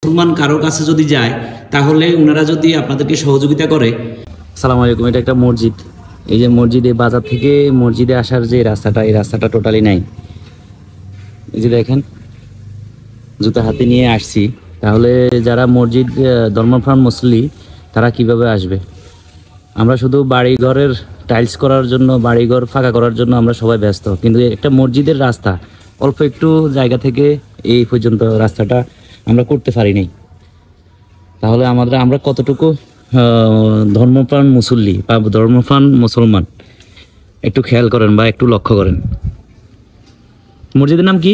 মুসলমান কারোর কাছে যদি যায় তাহলে ওনারা যদি আপনাদেরকে সহযোগিতা করে। আসসালামু আলাইকুম। এটা একটা মসজিদ। এই যে মসজিদে বাজার থেকে মসজিদে আসার যে রাস্তাটা, এই রাস্তাটা টোটালি নাই। এই যে দেখেন, জুতা হাতে নিয়ে আসছি। তাহলে যারা মসজিদ ধর্মপ্রাণ মুসল্লি তারা কিভাবে আসবে? আমরা শুধু বাড়িঘরের টাইলস করার জন্য, বাড়িঘর ফাঁকা করার জন্য আমরা সবাই ব্যস্ত, কিন্তু একটা মসজিদের রাস্তা অল্প একটু জায়গা থেকে এই পর্যন্ত রাস্তাটা আমরা করতে পারি নাই। তাহলে আমরা কতটুকু ধর্মপ্রাণ মুসল্লি বা ধর্মপ্রাণ মুসলমান একটু খেয়াল করেন বা একটু লক্ষ্য করেন। মসজিদের নাম কি?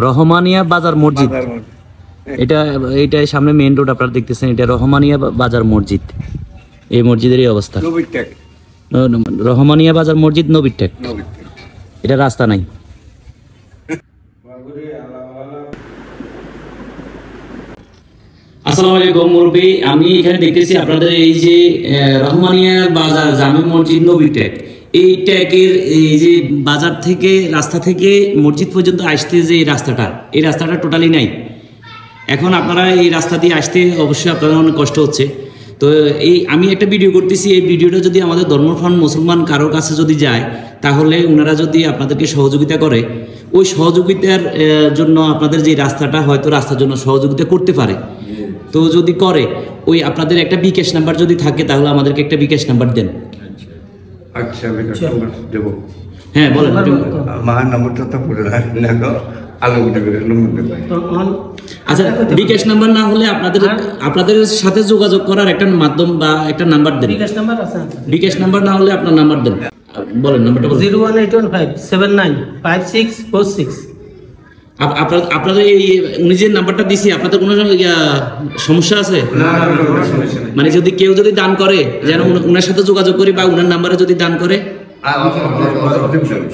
রহমানিয়া বাজার মসজিদ। এটা সামনে মেইন রোড আপনারা দেখতেছেন, এটা রহমানিয়া বাজার মসজিদ। এই মসজিদেরই অবস্থা। রহমানিয়া বাজার মসজিদ নবীরটেক। এটা রাস্তা নাই। আসসালামু আলাইকুম মুরব্বি। আমি এখানে দেখতেছি আপনাদের এই যে রহমানিয়া বাজার জামে মসজিদ নবীরটেক, এই ট্যাগের এই যে বাজার থেকে রাস্তা থেকে মসজিদ পর্যন্ত আসতে যে এই রাস্তাটা টোটালি নাই। এখন আপনারা এই রাস্তা দিয়ে আসতে অবশ্যই আপনাদের অনেক কষ্ট হচ্ছে। তো আমি একটা ভিডিও করতেছি, এই ভিডিওটা যদি আমাদের ধর্মপ্রাণ মুসলমান কারোর কাছে যদি যায় তাহলে ওনারা যদি আপনাদেরকে সহযোগিতা করে, ওই সহযোগিতার জন্য আপনাদের যে রাস্তাটা হয়তো রাস্তার জন্য সহযোগিতা করতে পারে। তো যদি করে, ওই আপনাদের একটা বিকাশ নাম্বার যদি থাকে তাহলে আমাদেরকে একটা বিকাশ নাম্বার দেন। আচ্ছা, বিকাশ নাম্বার দেব। হ্যাঁ বলেন। আমার নাম্বারটা তো পড়ে না, আচ্ছা, বিকাশ নাম্বার না হলে আপনাদের সাথে যোগাযোগ করার একটা মাধ্যম বা একটা নাম্বার দেন। বিকাশ নাম্বার না হলে আপনার নাম্বার দেন। বলেন নাম্বারটা বলেন। 01815795646। আপনাদের এই উনি যে নাম্বারটা দিছি, আপনাদের কোনো সমস্যা আছে? মানে যদি কেউ যদি দান করে, যেন উনার সাথে যোগাযোগ করি বা উনার নাম্বারে যদি দান করে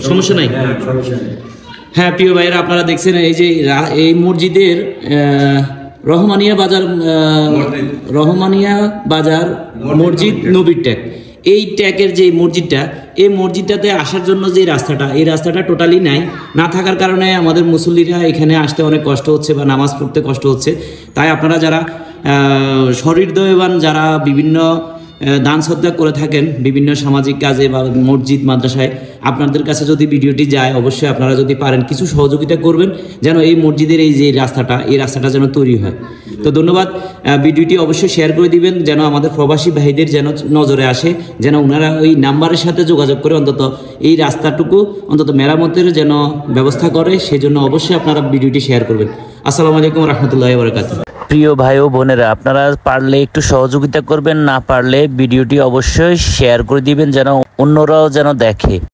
সমস্যা নাই। হ্যাঁ প্রিয় ভাইয়েরা, আপনারা দেখছেন এই যে এই মসজিদের রহমানিয়া বাজার মসজিদ নবীরটেক, এই ট্যাগের যে মসজিদটা, এই মসজিদটাতে আসার জন্য যে এই রাস্তাটা টোটালি নাই। না থাকার কারণে আমাদের মুসল্লিরা এখানে আসতে অনেক কষ্ট হচ্ছে বা নামাজ পড়তে কষ্ট হচ্ছে। তাই আপনারা যারা সহৃদয়বান, যারা বিভিন্ন দান শ্রদ্ধা করে থাকেন বিভিন্ন সামাজিক কাজে বা মসজিদ মাদ্রাসায়, আপনাদের কাছে যদি ভিডিওটি যায় অবশ্যই আপনারা যদি পারেন কিছু সহযোগিতা করবেন, যেন এই মসজিদের এই যে রাস্তাটা যেন তৈরি হয়। তো ধন্যবাদ। ভিডিওটি অবশ্যই শেয়ার করে দিবেন, যেন আমাদের প্রবাসী ভাইদের যেন নজরে আসে, যেন ওনারা ওই নাম্বারের সাথে যোগাযোগ করে অন্তত এই রাস্তাটুকু অন্তত মেরামতের যেন ব্যবস্থা করে। সেই জন্য অবশ্যই আপনারা ভিডিওটি শেয়ার করবেন। আসসালামু আলাইকুম রহমতুল্লাহি ওয়া বারাকাতুহু। প্রিয় ভাই ও বোনেরা, আপনারা পারলে একটু সহযোগিতা করবেন, না পারলে ভিডিওটি অবশ্যই শেয়ার করে দিবেন, যেন অন্যরাও যেন দেখে।